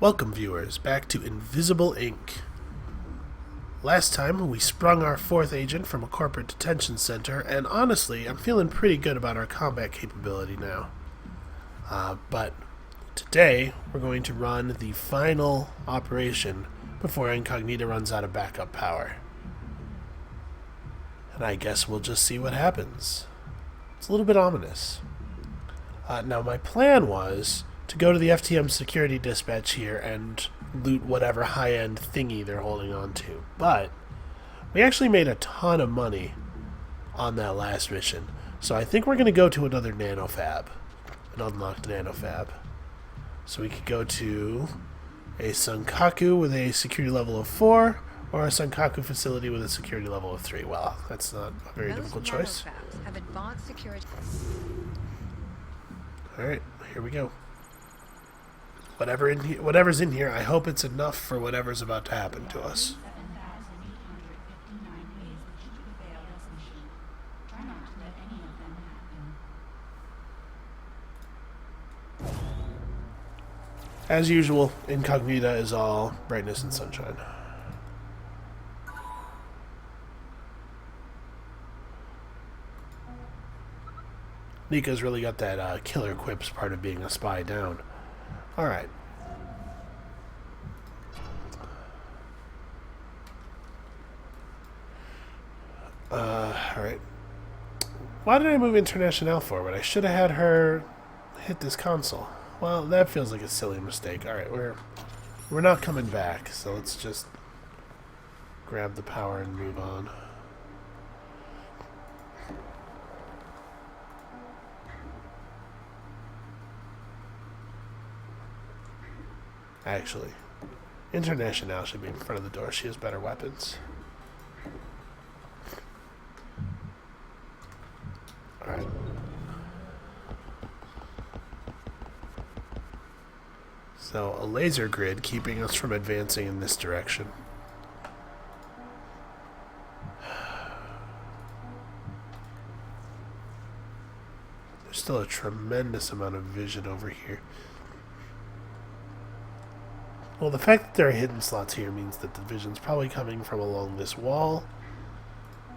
Welcome, viewers, back to Invisible Inc. Last time, we sprung our fourth agent from a corporate detention center, and honestly, I'm feeling pretty good about our combat capability now. But today, we're going to run the final operation before Incognita runs out of backup power. And I guess we'll just see what happens. It's a little bit ominous. Now, my plan was to go to the FTM security dispatch here and loot whatever high-end thingy they're holding on to. But we actually made a ton of money on that last mission. So I think we're going to go to another nanofab, an unlocked nanofab. So we could go to a Sankaku with a security level of 4, or a Sankaku facility with a security level of 3. Well, that's not a very difficult choice. Have advanced security. Alright, here we go. Whatever's in here, I hope it's enough for whatever's about to happen to us. As usual, Incognita is all brightness and sunshine. Nika's really got that killer quips part of being a spy down. Alright. Alright. Why did I move International forward? I should have had her hit this console. Well, that feels like a silly mistake. Alright, we're not coming back, so let's just grab the power and move on. Actually, International should be in front of the door. She has better weapons. Alright. So, a laser grid keeping us from advancing in this direction. There's still a tremendous amount of vision over here. Well, the fact that there are hidden slots here means that the vision's probably coming from along this wall.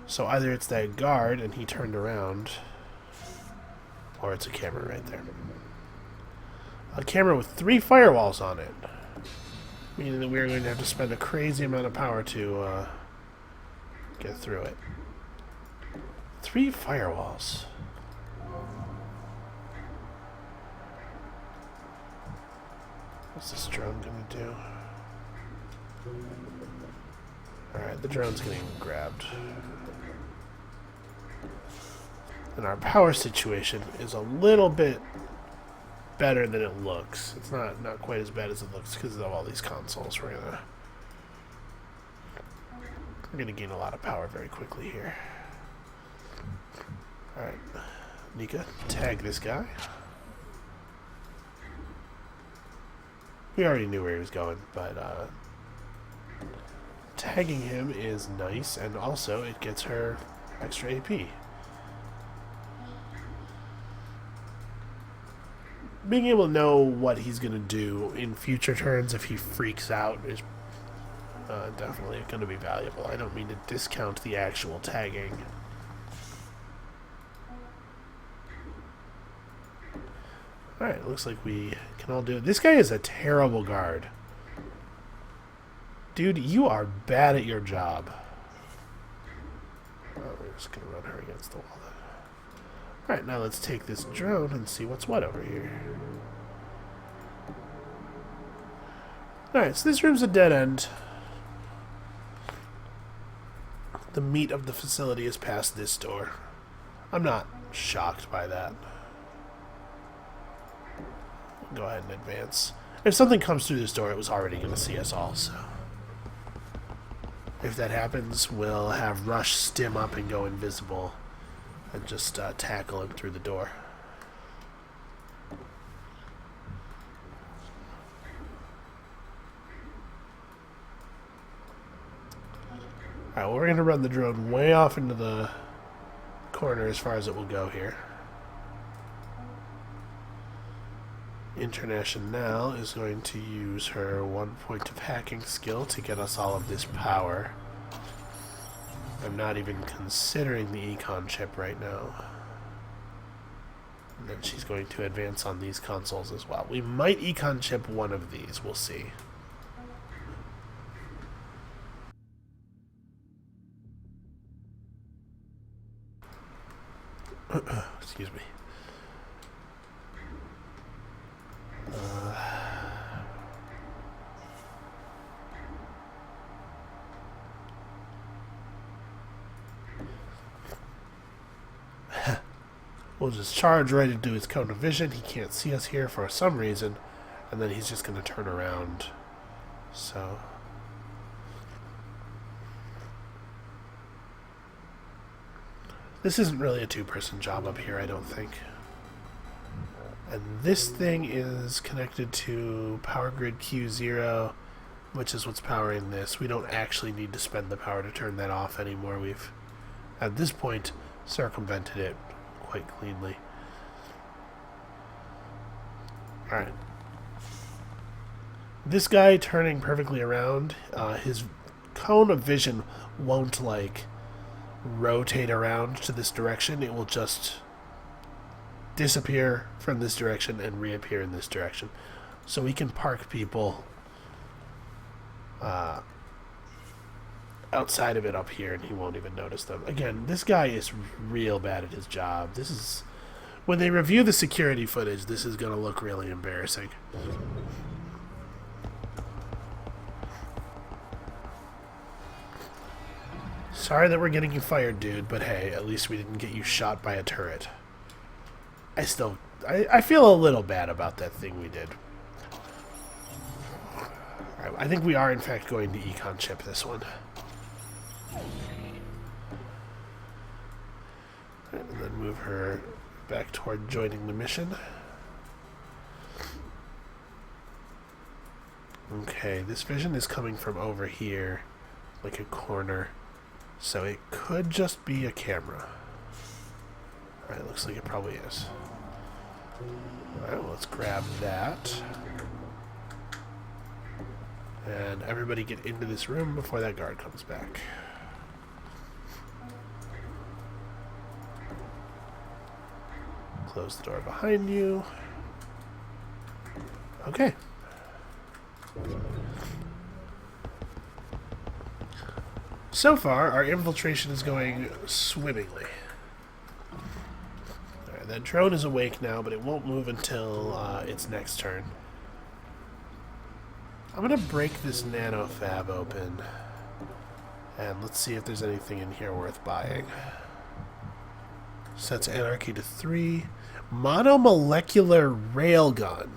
So either it's that guard and he turned around, or it's a camera right there. A camera with 3 firewalls on it. Meaning that we're going to have to spend a crazy amount of power to get through it. 3 firewalls. What's this drone gonna do? Alright, the drone's getting grabbed. And our power situation is a little bit better than it looks. It's not quite as bad as it looks because of all these consoles. We're gonna gain a lot of power very quickly here. Alright. Nika, tag this guy. We already knew where he was going, but tagging him is nice, and also it gets her extra AP. Being able to know what he's going to do in future turns if he freaks out is definitely going to be valuable. I don't mean to discount the actual tagging. Alright, looks like we can all do it. This guy is a terrible guard. Dude, you are bad at your job. Oh, we're just going to run her against the wall then. Alright, now let's take this drone and see what's what over here. Alright, so this room's a dead end. The meat of the facility is past this door. I'm not shocked by that. Go ahead and advance. If something comes through this door, it was already going to see us all, so if that happens, we'll have Rush stim up and go invisible and just tackle him through the door. Alright, well, we're going to run the drone way off into the corner as far as it will go here. International is going to use her 1 point of hacking skill to get us all of this power. I'm not even considering the econ chip right now. And then she's going to advance on these consoles as well. We might econ chip one of these, we'll see. Excuse me. We'll just charge right into his cone of vision. He can't see us here for some reason. And then he's just going to turn around. So... this isn't really a two-person job up here, I don't think. And this thing is connected to power grid Q0, which is what's powering this. We don't actually need to spend the power to turn that off anymore. We've, at this point, circumvented it quite cleanly. Alright. This guy turning perfectly around, his cone of vision won't, like, rotate around to this direction. It will just disappear from this direction and reappear in this direction. So we can park people outside of it up here and he won't even notice them. Again, this guy is real bad at his job. This is... when they review the security footage, this is going to look really embarrassing. Sorry that we're getting you fired, dude, but hey, at least we didn't get you shot by a turret. I feel a little bad about that thing we did. Alright, I think we are in fact going to econ chip this one. Right, and then move her back toward joining the mission. Okay, this vision is coming from over here, like a corner. So it could just be a camera. Alright, looks like it probably is. Alright, well, let's grab that. And everybody get into this room before that guard comes back. Close the door behind you. Okay. So far, our infiltration is going swimmingly. Alright, that drone is awake now, but it won't move until its next turn. I'm going to break this nano fab open, and let's see if there's anything in here worth buying. Sets anarchy to 3. Monomolecular railgun.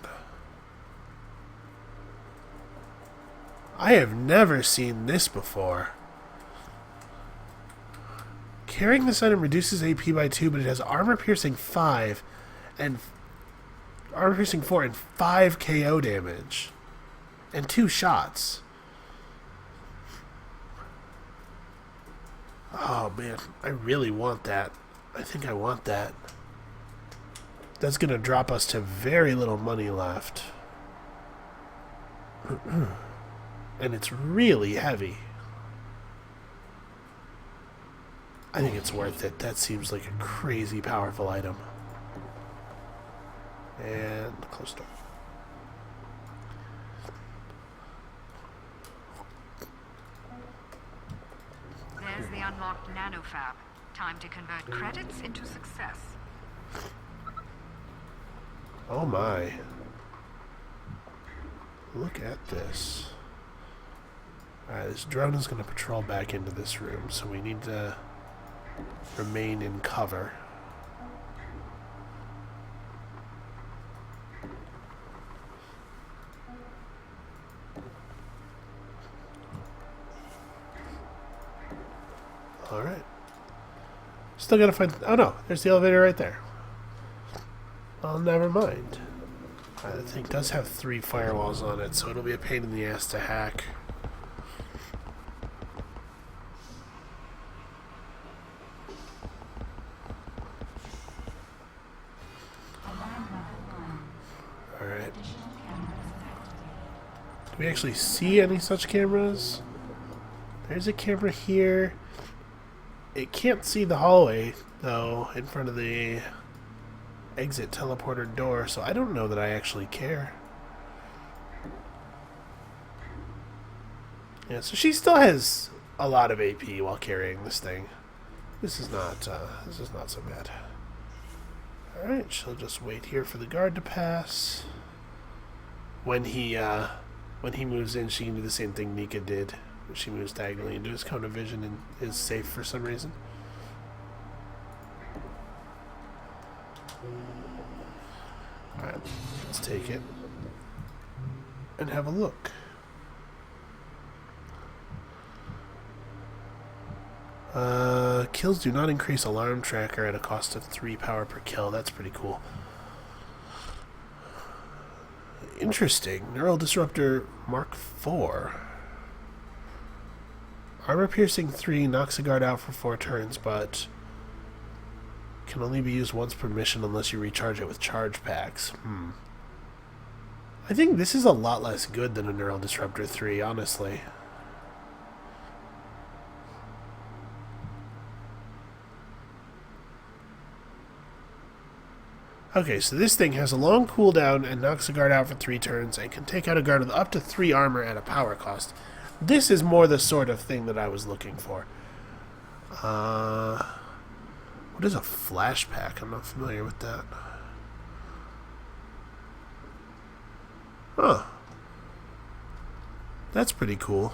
I have never seen this before. Carrying this item reduces AP by 2, but it has armor piercing 5 and armor piercing 4 and 5 KO damage and 2 shots. Oh man, I really want that. I think I want that. That's gonna drop us to very little money left. And it's really heavy. I think it's worth it. That seems like a crazy powerful item. And close door. There's the unlocked nanofab. Time to convert credits into success. Oh my. Look at this. Alright, this drone is going to patrol back into this room, so we need to remain in cover. Alright. Still gotta find... oh no, there's the elevator right there. Well, never mind. That thing does have 3 firewalls on it, so it'll be a pain in the ass to hack. Alright. Do we actually see any such cameras? There's a camera here. It can't see the hallway, though, in front of the exit teleporter door, so I don't know that I actually care. Yeah, so she still has a lot of AP while carrying this thing. This is not so bad. Alright, she'll just wait here for the guard to pass. When he moves in, she can do the same thing Nika did. She moves diagonally into his cone of vision and is safe for some reason. Alright, let's take it and have a look. Kills do not increase alarm tracker at a cost of 3 power per kill. That's pretty cool. Interesting. Neural Disruptor Mark IV. Armor Piercing 3 knocks a guard out for 4 turns, but can only be used once per mission unless you recharge it with charge packs. I think this is a lot less good than a Neural Disruptor 3, honestly. Okay, so this thing has a long cooldown and knocks a guard out for 3 turns and can take out a guard with up to 3 armor at a power cost. This is more the sort of thing that I was looking for. What is a flash pack? I'm not familiar with that. Huh. That's pretty cool.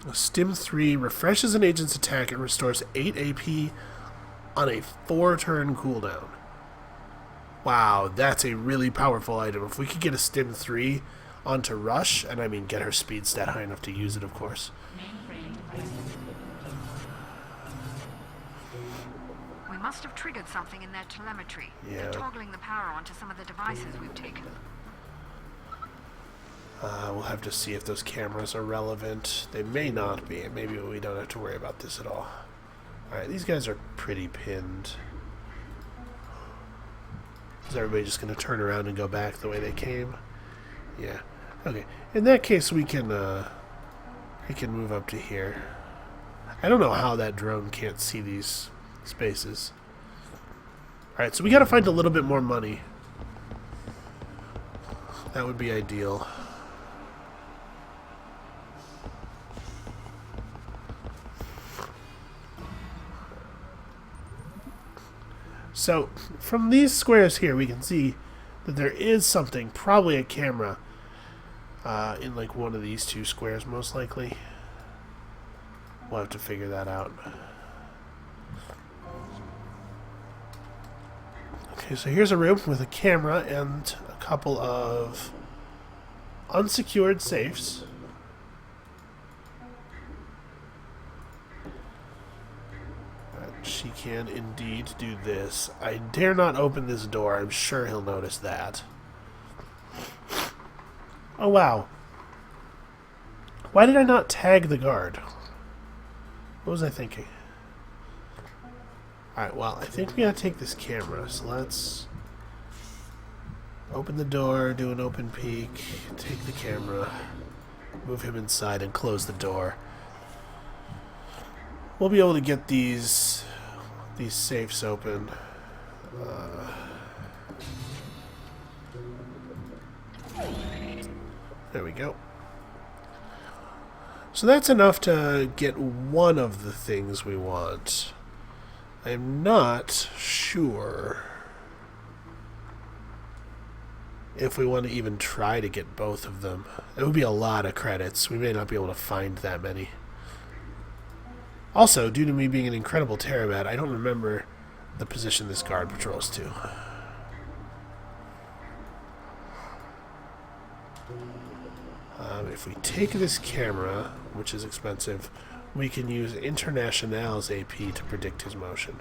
A Stim 3 refreshes an agent's attack and restores 8 AP on a 4-turn cooldown. Wow, that's a really powerful item. If we could get a Stim 3 onto Rush, and I mean get her speed stat high enough to use it, of course. We must have triggered something in their telemetry. Yeah. They're toggling the power onto some of the devices we've taken. We'll have to see if those cameras are relevant. They may not be. Maybe we don't have to worry about this at all. Alright, these guys are pretty pinned. Is everybody just going to turn around and go back the way they came? Yeah. Okay. In that case, we can move up to here. I don't know how that drone can't see these spaces. Alright, so we got to find a little bit more money. That would be ideal. So, from these squares here, we can see that there is something, probably a camera, in like one of these 2 squares, most likely. We'll have to figure that out. Okay, so here's a room with a camera and a couple of unsecured safes. She can indeed do this. I dare not open this door. I'm sure he'll notice that. Oh, wow. Why did I not tag the guard? What was I thinking? Alright, well, I think we gotta take this camera. So let's open the door, do an open peek, take the camera, move him inside, and close the door. We'll be able to get these safes open. There we go. So that's enough to get one of the things we want. I'm not sure if we want to even try to get both of them. It would be a lot of credits. We may not be able to find that many. Also, due to me being an incredible Terrabat, I don't remember the position this guard patrols to. If we take this camera, which is expensive, we can use International's AP to predict his motion.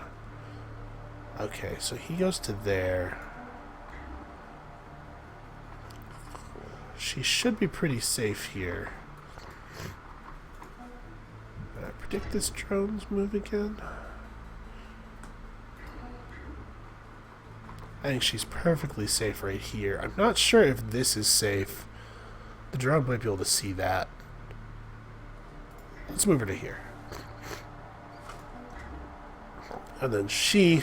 Okay, so he goes to there. She should be pretty safe here. Did I predict this drone's move again? I think she's perfectly safe right here. I'm not sure if this is safe. The drone might be able to see that. Let's move her to here. And then she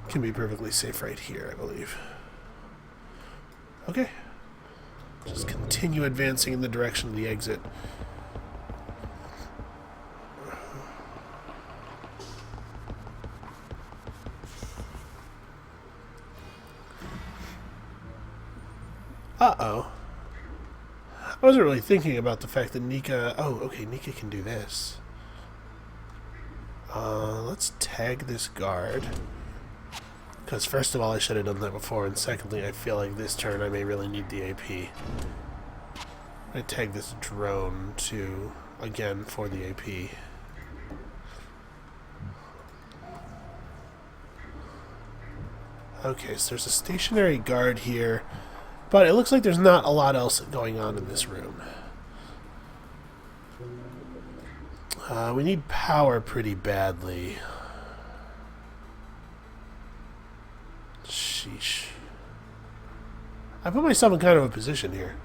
can be perfectly safe right here, I believe. Okay. Just continue advancing in the direction of the exit. Uh-oh. I wasn't really thinking about the fact that Nika... Oh, okay, Nika can do this. Let's tag this guard. Because first of all, I should have done that before, and secondly, I feel like this turn I may really need the AP. I tag this drone to, again, for the AP. Okay, so there's a stationary guard here, but it looks like there's not a lot else going on in this room. We need power pretty badly. Sheesh. I put myself in kind of a position here.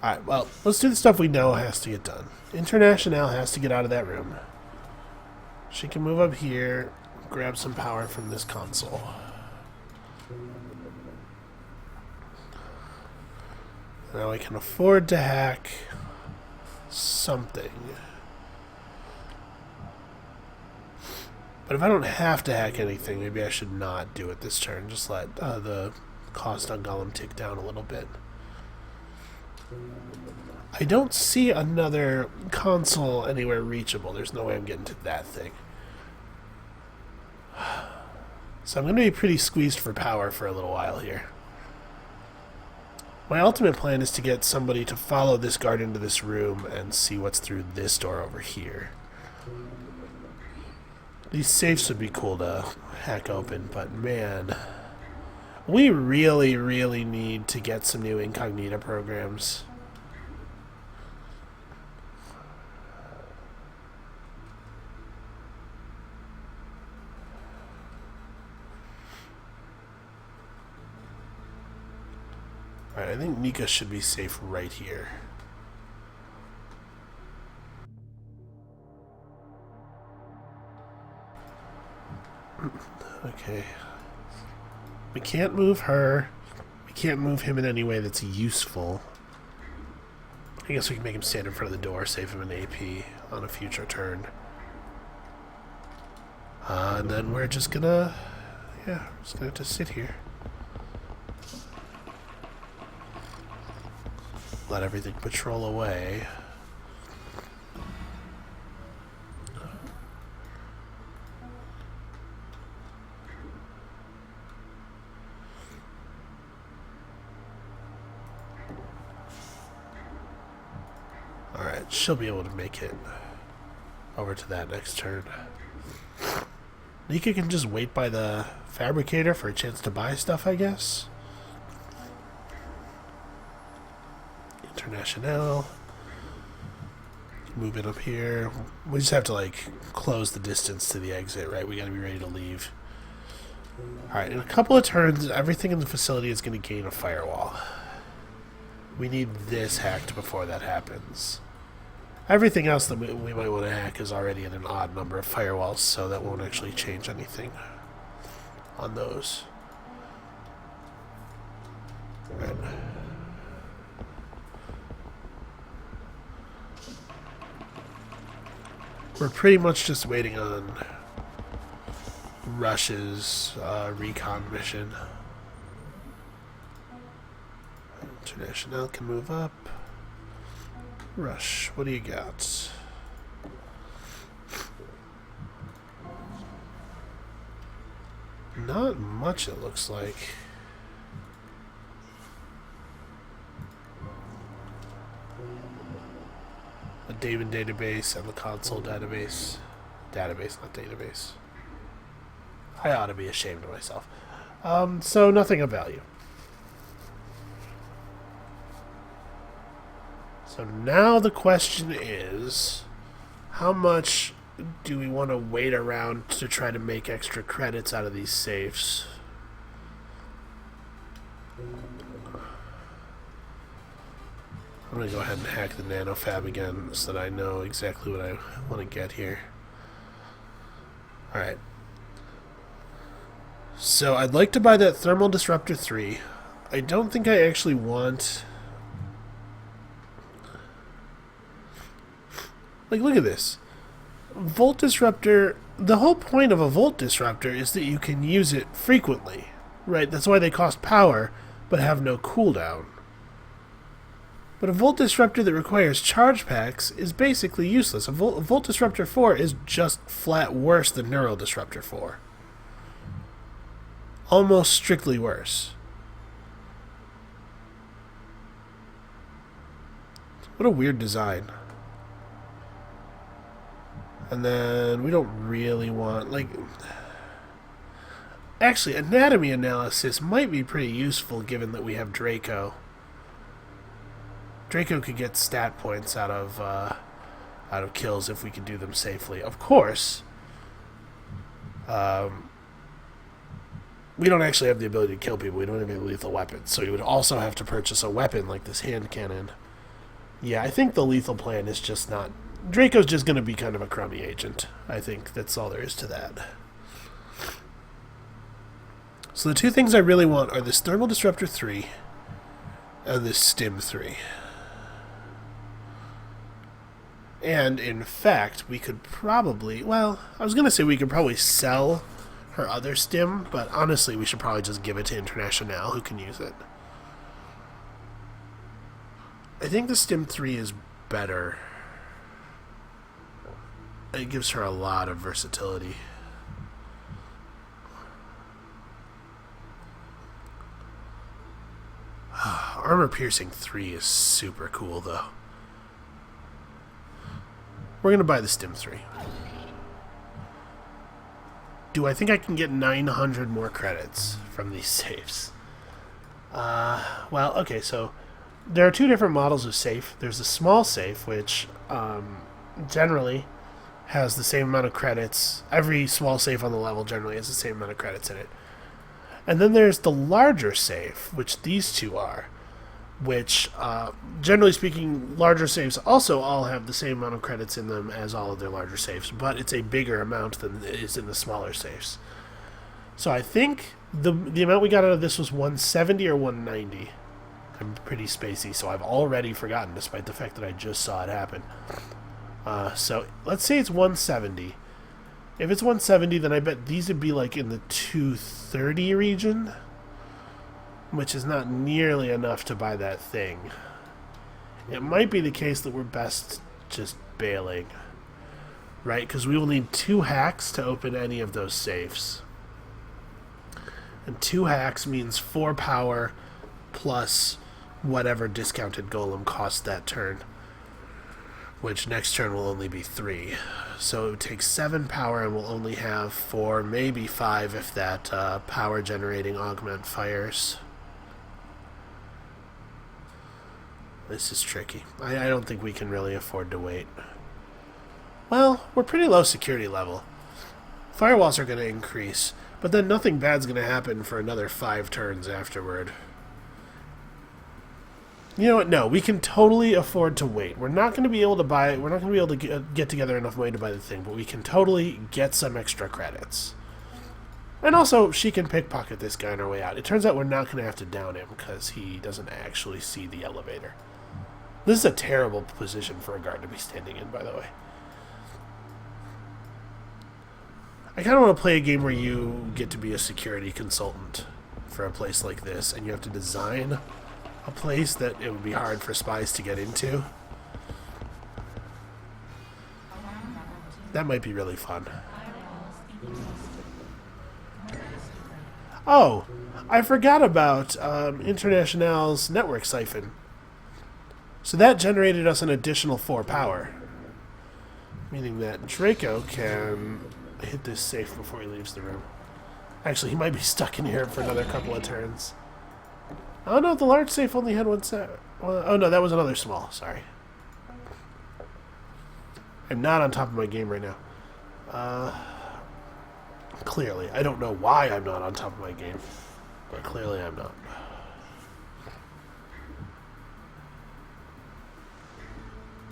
Alright, well, let's do the stuff we know has to get done. International has to get out of that room. She can move up here, grab some power from this console. Now we can afford to hack something. But if I don't have to hack anything, maybe I should not do it this turn. Just let the cost on Golem tick down a little bit. I don't see another console anywhere reachable. There's no way I'm getting to that thing. So I'm going to be pretty squeezed for power for a little while here. My ultimate plan is to get somebody to follow this guard into this room and see what's through this door over here. These safes would be cool to hack open, but man, we really, really need to get some new incognito programs. Alright, I think Nika should be safe right here. Okay. We can't move her. We can't move him in any way that's useful. I guess we can make him stand in front of the door, save him an AP on a future turn. And then we're just gonna... Yeah, we're just gonna have to sit here. Let everything patrol away. Alright, she'll be able to make it over to that next turn. Nika can just wait by the fabricator for a chance to buy stuff, I guess. International. Move it up here. We just have to, like, close the distance to the exit, right? We gotta be ready to leave. Alright, in a couple of turns, everything in the facility is going to gain a firewall. We need this hacked before that happens. Everything else that we might want to hack is already in an odd number of firewalls, so that won't actually change anything on those. Right. We're pretty much just waiting on Rush's recon mission. International can move up. Rush, what do you got? Not much, it looks like. A Daemon database and the console database. Database, not database. I ought to be ashamed of myself. So nothing of value. So now the question is, how much do we want to wait around to try to make extra credits out of these safes? I'm going to go ahead and hack the nanofab again so that I know exactly what I want to get here. Alright. So I'd like to buy that Thermal Disruptor 3. I don't think I actually want... Like, look at this. Volt Disruptor... The whole point of a Volt Disruptor is that you can use it frequently. Right? That's why they cost power, but have no cooldown. But a Volt Disruptor that requires charge packs is basically useless. A Volt Disruptor 4 is just flat worse than Neural Disruptor 4. Almost strictly worse. What a weird design. And then we don't really want, like... Actually, anatomy analysis might be pretty useful given that we have Draco. Draco could get stat points out of kills if we could do them safely. Of course, we don't actually have the ability to kill people. We don't have any lethal weapons. So you would also have to purchase a weapon like this hand cannon. Yeah, I think the lethal plan is just not... Draco's just going to be kind of a crummy agent. I think that's all there is to that. So the two things I really want are this Thermal Disruptor 3 and this Stim 3. And, in fact, we could probably... Well, I was going to say we could probably sell her other Stim, but honestly, we should probably just give it to International, who can use it. I think the Stim 3 is better. It gives her a lot of versatility. Armor Piercing 3 is super cool, though. We're going to buy the Stim 3. Do I think I can get 900 more credits from these safes? Well, okay, so there are two different models of safe. There's a small safe, which generally has the same amount of credits. Every small safe on the level generally has the same amount of credits in it. And then there's the larger safe, which these two are, which, generally speaking, larger safes also all have the same amount of credits in them as all of their larger safes, but it's a bigger amount than is in the smaller safes. So I think the amount we got out of this was 170 or 190. I'm pretty spacey, so I've already forgotten, despite the fact that I just saw it happen. So let's say it's 170. If it's 170, then I bet these would be like in the 230 region, which is not nearly enough to buy that thing. It might be the case that we're best just bailing, right? Because we will need 2 hacks to open any of those safes. And 2 hacks means 4 power plus whatever discounted golem costs that turn, which next turn will only be 3. So it would take 7 power and we'll only have 4, maybe 5 if that power generating augment fires. This is tricky. I don't think we can really afford to wait. Well, we're pretty low security level. Firewalls are going to increase, but then nothing bad's going to happen for another 5 turns afterward. You know what? No, we can totally afford to wait. We're not going to be able to buy it. We're not going to be able to get together enough money to buy the thing, but we can totally get some extra credits. And also, she can pickpocket this guy on our way out. It turns out we're not going to have to down him because he doesn't actually see the elevator. This is a terrible position for a guard to be standing in, by the way. I kind of want to play a game where you get to be a security consultant for a place like this, and you have to design a place that it would be hard for spies to get into. That might be really fun. Oh, I forgot about International's network siphon. So that generated us an additional 4 power. Meaning that Draco can hit this safe before he leaves the room. Actually, he might be stuck in here for another couple of turns. Oh no, the large safe only had 1 set. Well, oh no, that was another small, sorry. I'm not on top of my game right now. Clearly. I don't know why I'm not on top of my game, but clearly I'm not.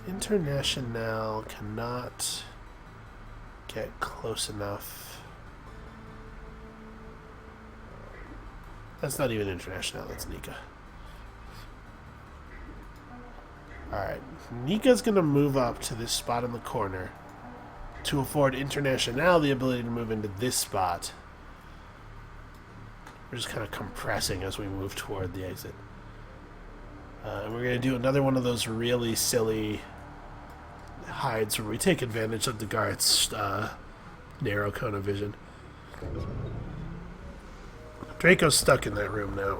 International cannot get close enough. That's not even International, that's Nika. Alright, Nika's gonna move up to this spot in the corner to afford International the ability to move into this spot. We're just kind of compressing as we move toward the exit. And we're going to do another one of those really silly hides where we take advantage of the guard's narrow cone of vision. Draco's stuck in that room now.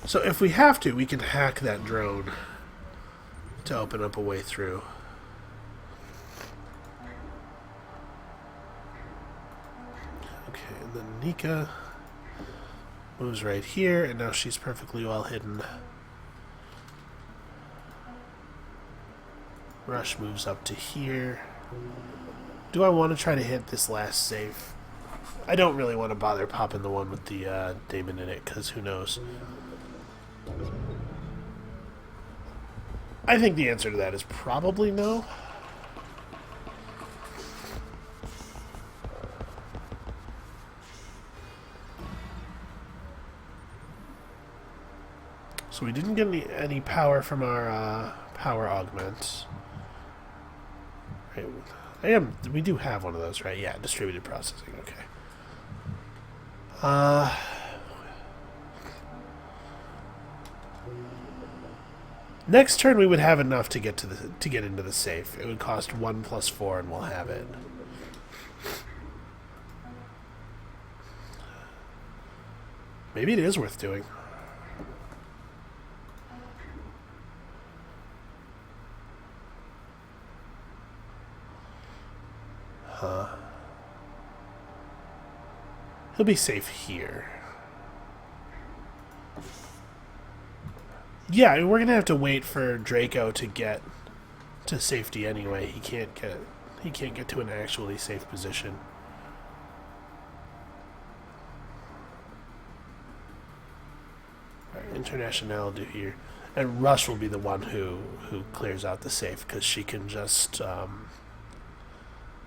So if we have to, we can hack that drone to open up a way through. Okay, and then Nika moves right here, and now she's perfectly well hidden. Rush moves up to here. Do I want to try to hit this last safe? I don't really want to bother popping the one with the Damon in it, because who knows. I think the answer to that is probably no. So we didn't get any power from our power augments. Right, we do have one of those, right? Yeah, distributed processing, okay. Next turn we would have enough to get into the safe. It would cost 1 + 4 and we'll have it. Maybe it is worth doing. He'll be safe here. Yeah, I mean, we're gonna have to wait for Draco to get to safety anyway. He can't get to an actually safe position. Right, International will do here, and Rush will be the one who clears out the safe because she can just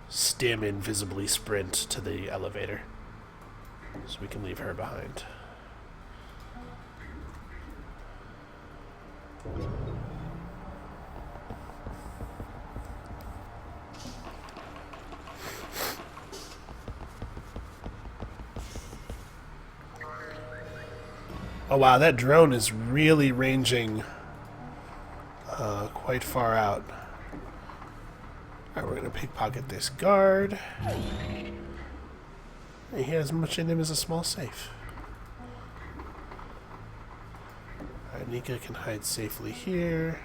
stim invisibly sprint to the elevator, so we can leave her behind. Oh wow, that drone is really ranging quite far out. Alright, we're going to pickpocket this guard. He has as much in him as a small safe. Alright, Nika can hide safely here.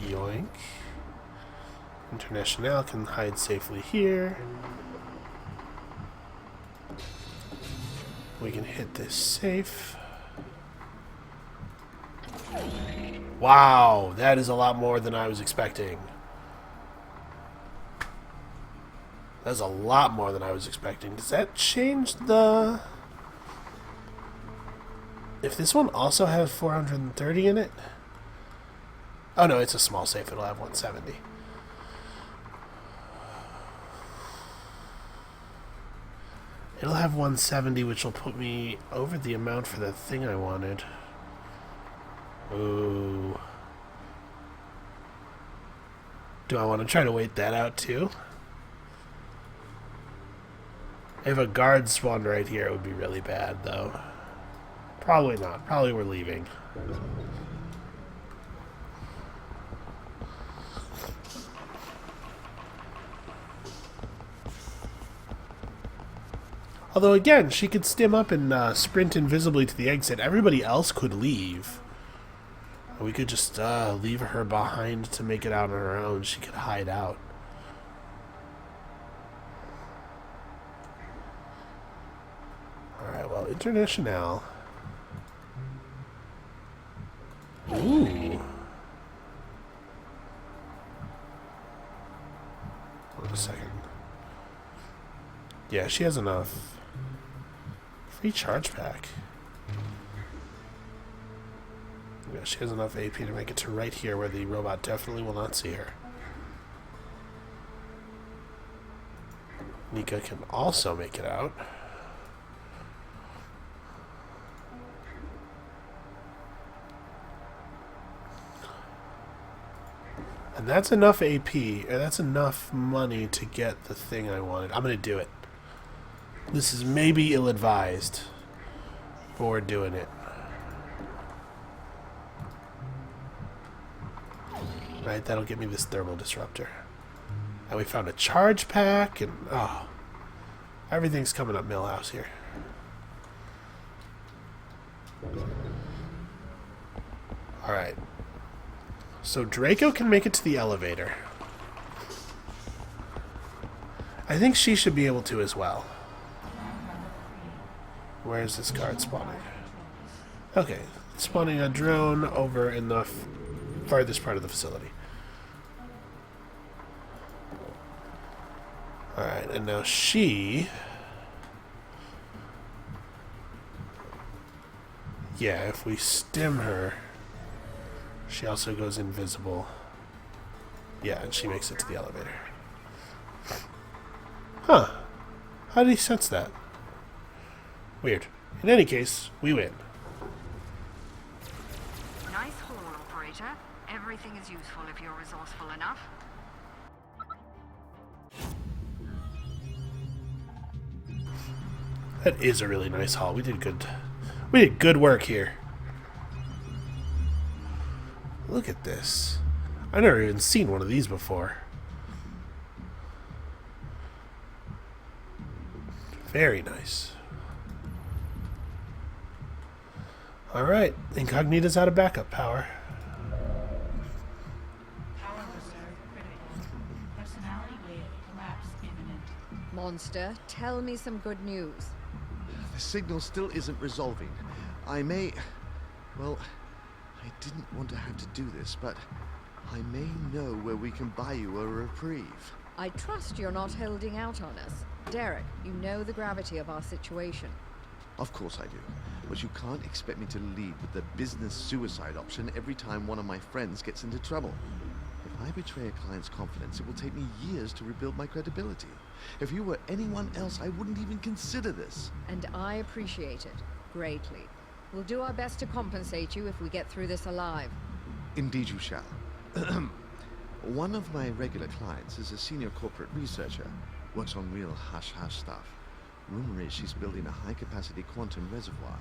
Yoink. International can hide safely here. We can hit this safe. Wow, that is a lot more than I was expecting. That's a lot more than I was expecting. Does that change the... If this one also has 430 in it? Oh no, it's a small safe. It'll have 170. It'll have 170, which will put me over the amount for the thing I wanted. Ooh. Do I want to try to wait that out too? If a guard spawned right here, it would be really bad, though. Probably not. Probably we're leaving. Although, again, she could stim up and sprint invisibly to the exit. Everybody else could leave. We could just leave her behind to make it out on her own. She could hide out. International. Ooh. Wait a second. Yeah, she has enough. Free charge pack. Yeah, she has enough AP to make it to right here where the robot definitely will not see her. Nika can also make it out. And that's enough AP, or that's enough money to get the thing I wanted. I'm going to do it. This is maybe ill-advised, but we're doing it. Right, that'll get me this thermal disruptor. And we found a charge pack, and oh, everything's coming up Millhouse here. Alright. So Draco can make it to the elevator. I think she should be able to as well. Where is this guard spawning? Okay, spawning a drone over in the farthest part of the facility. Alright, and now she... Yeah, if we stim her, she also goes invisible. Yeah, and she makes it to the elevator. Huh. How did he sense that? Weird. In any case, we win. Nice haul, operator. Everything is useful if you're resourceful enough. That is a really nice haul. We did good work here. Look at this. I've never even seen one of these before. Very nice. Alright, Incognita's out of backup power. Monster, tell me some good news. The signal still isn't resolving. Well, I didn't want to have to do this, but I may know where we can buy you a reprieve. I trust you're not holding out on us. Derek, you know the gravity of our situation. Of course I do, but you can't expect me to lead with the business suicide option every time one of my friends gets into trouble. If I betray a client's confidence, it will take me years to rebuild my credibility. If you were anyone else, I wouldn't even consider this. And I appreciate it greatly. We'll do our best to compensate you if we get through this alive. Indeed you shall. One of my regular clients is a senior corporate researcher. Works on real hush-hush stuff. Rumor is she's building a high-capacity quantum reservoir.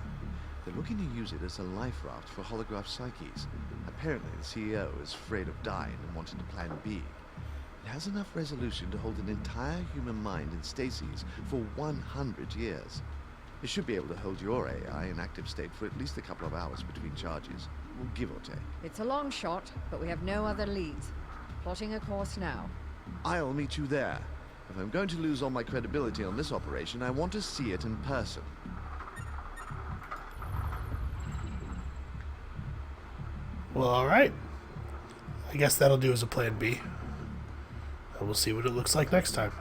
They're looking to use it as a life raft for holograph psyches. Apparently the CEO is afraid of dying and wanting to plan B. It has enough resolution to hold an entire human mind in stasis for 100 years. It should be able to hold your AI in active state for at least a couple of hours between charges, give or take. It's a long shot, but we have no other leads. Plotting a course now. I'll meet you there. If I'm going to lose all my credibility on this operation, I want to see it in person. Well, alright. I guess that'll do as a plan B. And we'll see what it looks like next time.